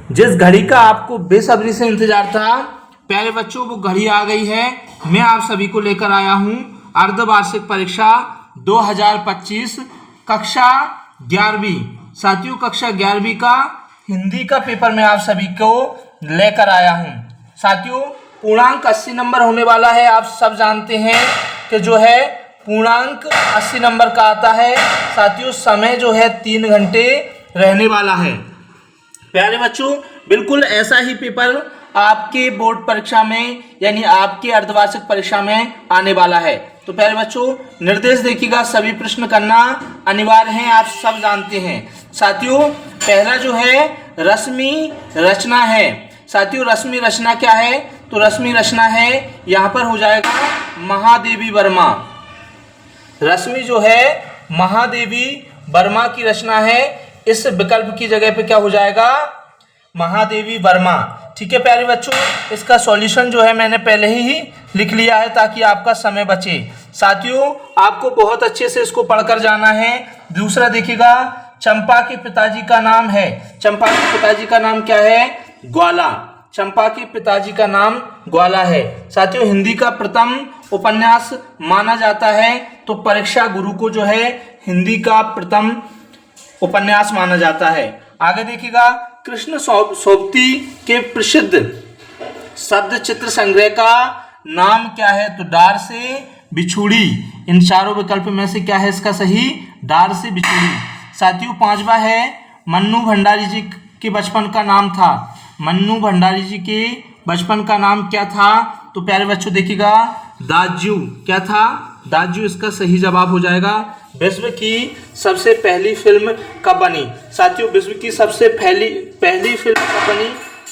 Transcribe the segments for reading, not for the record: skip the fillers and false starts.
जिस घड़ी का आपको बेसब्री से इंतजार था प्यारे बच्चों, वो घड़ी आ गई है। मैं आप सभी को लेकर आया हूँ अर्धवार्षिक परीक्षा 2025 कक्षा 11वीं। साथियों, कक्षा 11वीं का हिंदी का पेपर मैं आप सभी को लेकर आया हूँ। साथियों, पूर्णांक 80 नंबर होने वाला है। आप सब जानते हैं कि जो है पूर्णांक 80 नंबर का आता है। साथियों, समय जो है 3 घंटे रहने वाला है। प्यारे बच्चों, बिल्कुल ऐसा ही पेपर आपके बोर्ड परीक्षा में यानी आपके अर्धवार्षिक परीक्षा में आने वाला है। तो प्यारे बच्चों, निर्देश देखिएगा, सभी प्रश्न करना अनिवार्य है, आप सब जानते हैं। साथियों, पहला जो है रश्मि रचना है। साथियों, रश्मि रचना क्या है? तो रश्मि रचना है यहाँ पर हो जाएगा महादेवी वर्मा। रश्मि जो है महादेवी वर्मा की रचना है। इस विकल्प की जगह पे क्या हो जाएगा? महादेवी वर्मा। ठीक है प्यारे बच्चों, इसका सॉल्यूशन जो है मैंने पहले ही लिख लिया है ताकि आपका समय बचे। साथियों, आपको बहुत अच्छे से इसको पढ़कर जाना है। दूसरा देखिएगा, चंपा के पिताजी का नाम है। चंपा के पिताजी का नाम क्या है? ग्वाला। चंपा के पिताजी का नाम ग्वाला है। साथियों, हिंदी का प्रथम उपन्यास माना जाता है, तो परीक्षा गुरु को जो है हिंदी का प्रथम उपन्यास माना जाता है। आगे देखिएगा, कृष्ण सोबती के प्रसिद्ध शब्द चित्र संग्रह का नाम क्या है? तो डार से बिछुड़ी। इन चारों विकल्प में से क्या है इसका सही? डार से बिछुड़ी। साथियों, पांचवा है मन्नू भंडारी जी के बचपन का नाम था। मन्नू भंडारी जी के बचपन का नाम क्या था? तो प्यारे बच्चों देखिएगा, दाजू। क्या था? दाजू इसका सही जवाब हो जाएगा। विश्व की सबसे पहली फिल्म कब बनी? साथियों, विश्व की सबसे पहली फिल्म कब बनी?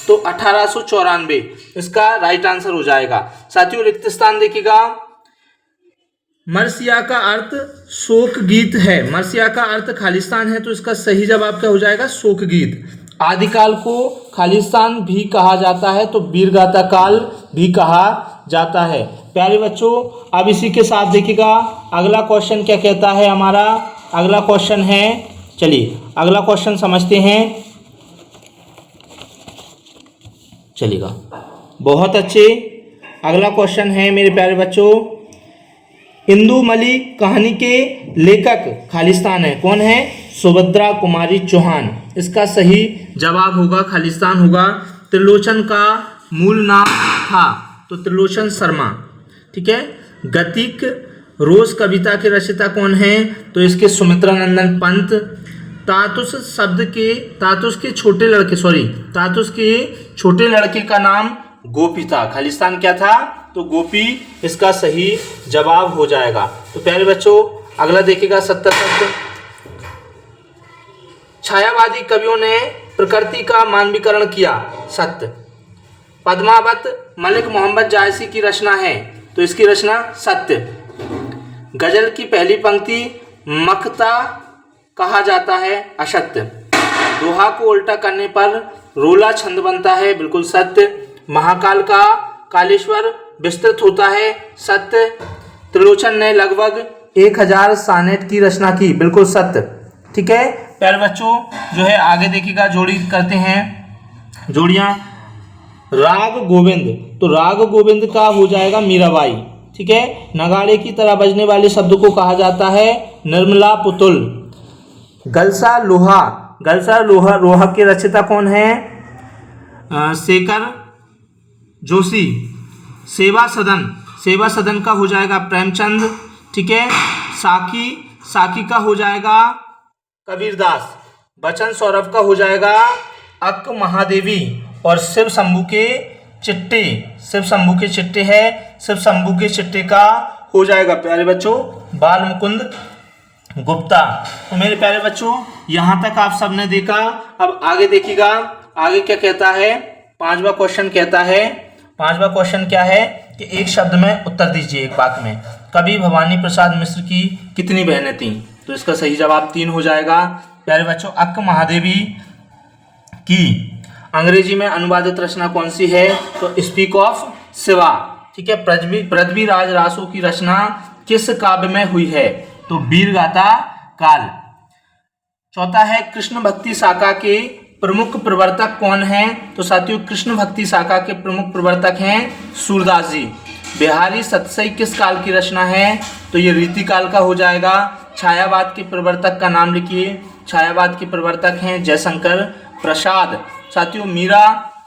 तो 1894 इसका राइट आंसर हो जाएगा। साथियों, रिक्त स्थान देखिएगा, मरसिया का अर्थ शोक गीत है। मरसिया का अर्थ खालिस्तान है, तो इसका सही जवाब क्या हो जाएगा? शोक गीत। आदिकाल को खालिस्तान भी कहा जाता है, तो वीरगाथा काल भी कहा जाता है। प्यारे बच्चों, अब इसी के साथ देखिएगा अगला क्वेश्चन क्या कहता है हमारा। अगला क्वेश्चन है, चलिए अगला क्वेश्चन समझते हैं। चलिएगा, बहुत अच्छे। अगला क्वेश्चन है मेरे प्यारे बच्चों, इंदुमली कहानी के लेखक खालिस्तान है। कौन है? सुभद्रा कुमारी चौहान। इसका सही जवाब होगा खालिस्तान होगा। त्रिलोचन का मूल नाम था, तो त्रिलोचन शर्मा। ठीक है। गतिक रोज कविता के रचयिता कौन है? तो इसके सुमित्रा नंदन पंत। तातुस शब्द के तातुस के छोटे लड़के का नाम गोपी था। खालिस्तान क्या था? तो गोपी इसका सही जवाब हो जाएगा। तो प्यारे बच्चों, अगला देखिएगा 70 शब्द। छायावादी कवियों ने प्रकृति का मानवीकरण किया। सत्य। पद्मावत मलिक मोहम्मद जायसी की रचना है, तो इसकी रचना सत्य। गजल की पहली पंक्ति मक्ता कहा जाता है, असत्य। दोहा को उल्टा करने पर रोला छंद बनता है, बिल्कुल सत्य। महाकाल का कालेश्वर विस्तृत होता है, सत्य। त्रिलोचन ने लगभग 1000 सानेट की रचना की, बिल्कुल सत्य। ठीक है प्यारे बच्चों, जो है आगे देखिएगा, जोड़ी करते हैं, जोड़ियां। राग गोविंद, तो राग गोविंद का हो जाएगा मीराबाई। ठीक है। नगाड़े की तरह बजने वाले शब्द को कहा जाता है निर्मला पुतुल। गलसा लोहा के रचयिता कौन है? शेखर जोशी। सेवा सदन का हो जाएगा प्रेमचंद। ठीक है। साकी का हो जाएगा कबीरदास। बचन सौरभ का हो जाएगा अक्क महादेवी। और शिव शंभू के चिट्टे है, शिव शंभू के चिट्टे का हो जाएगा प्यारे बच्चों बाल मुकुंद गुप्ता। तो मेरे प्यारे बच्चों, यहाँ तक आप सबने देखा। अब आगे देखिएगा, आगे क्या कहता है। पांचवा क्वेश्चन क्या है कि एक शब्द में उत्तर दीजिए, एक वाक्य में। कवि भवानी प्रसाद मिश्र की कितनी बहनें थीं? तो इसका सही जवाब 3 हो जाएगा। प्यारे बच्चों, अक्क महादेवी की अंग्रेजी में अनुवादित रचना कौन सी है? तो स्पीक ऑफ शिवा। ठीक है। पृथ्वीराज रासो की रचना किस काव्य में हुई है? तो वीरगाथा काल। चौथा है कृष्ण भक्ति शाखा के प्रमुख प्रवर्तक कौन है? तो साथियों कृष्ण भक्ति शाखा के प्रमुख प्रवर्तक हैं सूरदास जी। बिहारी सतसई किस काल की रचना है? तो ये रीतिकाल का हो जाएगा। छायावाद के प्रवर्तक का नाम लिखिए। छायावाद के प्रवर्तक हैं जयशंकर प्रसाद। साथियों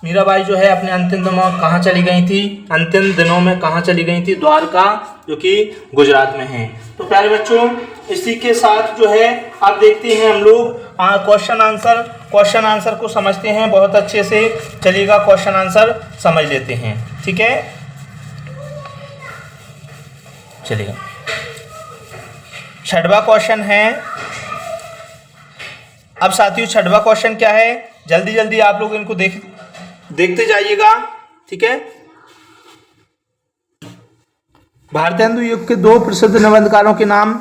मीराबाई जो है अपने अंतिम दिनों में कहाँ चली गई थी? अंतिम दिनों में कहाँ चली गई थी? द्वारका, जो कि गुजरात में है। तो प्यारे बच्चों इसी के साथ जो है अब देखते हैं हम लोग क्वेश्चन आंसर को समझते हैं बहुत अच्छे से। चलिएगा क्वेश्चन आंसर समझ लेते हैं, ठीक है। चलिएगा छठवां क्वेश्चन है। अब साथियों छठवां क्वेश्चन क्या है? जल्दी जल्दी आप लोग इनको देखते जाइएगा, ठीक है। भारतेंदु युग के 2 प्रसिद्ध निबंधकारों के नाम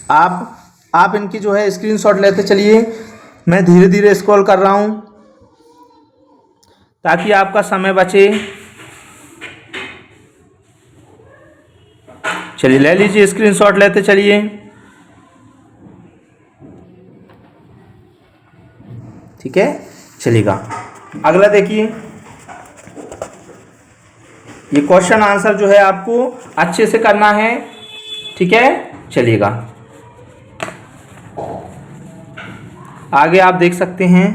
आप इनकी जो है स्क्रीनशॉट लेते चलिए। मैं धीरे धीरे स्क्रॉल कर रहा हूं ताकि आपका समय बचे। चलिए ले लीजिए, स्क्रीनशॉट लेते चलिए। ठीक है, चलिएगा अगला देखिए। ये क्वेश्चन आंसर जो है आपको अच्छे से करना है, ठीक है। चलिएगा आगे आप देख सकते हैं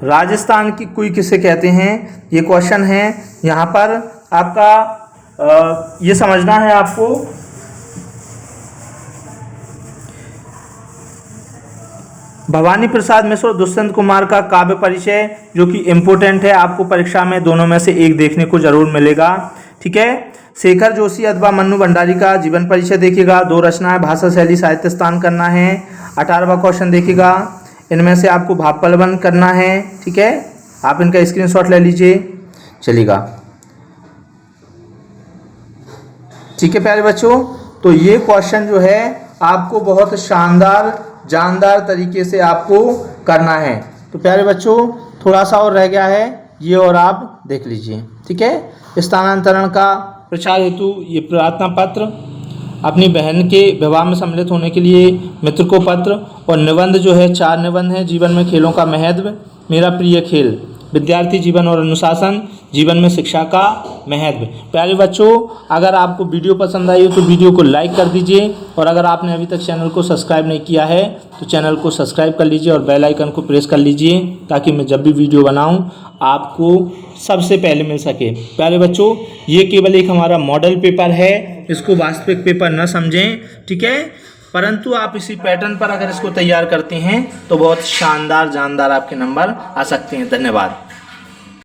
राजस्थान की कुई किसे कहते हैं? ये क्वेश्चन है। यहाँ पर आपका ये समझना है आपको। भवानी प्रसाद मिश्र और दुष्यंत कुमार का काव्य परिचय जो कि इम्पोर्टेंट है, आपको परीक्षा में दोनों में से एक देखने को जरूर मिलेगा, ठीक है। शेखर जोशी अथवा मन्नू भंडारी का जीवन परिचय देखिएगा। 2 रचनाएं, भाषा शैली, साहित्य स्थान करना है। 18वां क्वेश्चन देखिएगा। इनमें से आपको भावपलवन करना है, ठीक है। आप इनका स्क्रीनशॉट ले लीजिए। चलिएगा ठीक है प्यारे बच्चों, तो ये क्वेश्चन जो है आपको बहुत शानदार जानदार तरीके से आपको करना है। तो प्यारे बच्चों थोड़ा सा और रह गया है, ये और आप देख लीजिए, ठीक है। स्थानांतरण का प्रचार हेतु ये प्रार्थना पत्र, अपनी बहन के विवाह में सम्मिलित होने के लिए मित्र को पत्र, और निबंध जो है 4 निबंध हैं। जीवन में खेलों का महत्व, मेरा प्रिय खेल, विद्यार्थी जीवन और अनुशासन, जीवन में शिक्षा का महत्व। प्यारे बच्चों अगर आपको वीडियो पसंद आई हो तो वीडियो को लाइक कर दीजिए, और अगर आपने अभी तक चैनल को सब्सक्राइब नहीं किया है तो चैनल को सब्सक्राइब कर लीजिए और बेल आइकन को प्रेस कर लीजिए ताकि मैं जब भी वीडियो बनाऊं आपको सबसे पहले मिल सके। प्यारे बच्चों ये केवल एक हमारा मॉडल पेपर है, इसको वास्तविक पेपर न समझें, ठीक है। परंतु आप इसी पैटर्न पर अगर इसको तैयार करते हैं तो बहुत शानदार जानदार आपके नंबर आ सकते हैं। धन्यवाद।